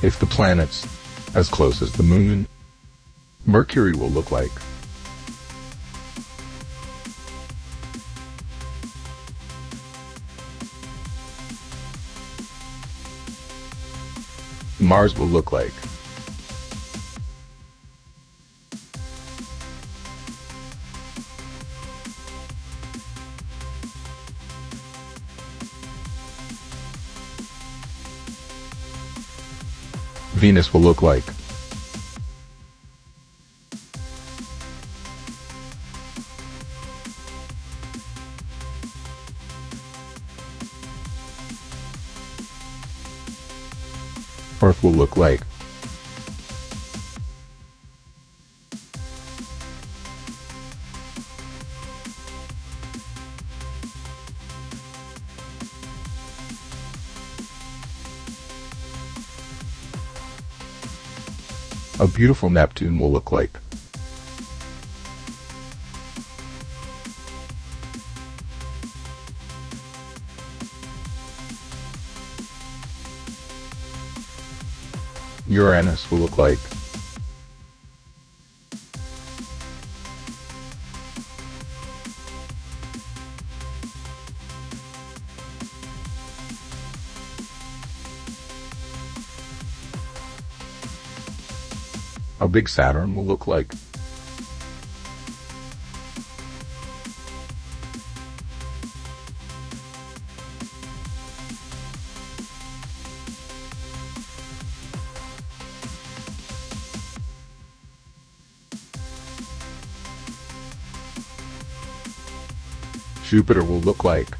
If the planet's as close as the Moon, Mercury will look like. Mars will look like. Venus will look like. Earth will look like. A beautiful Neptune will look like. Uranus will look like. A big Saturn will look like. Jupiter will look like.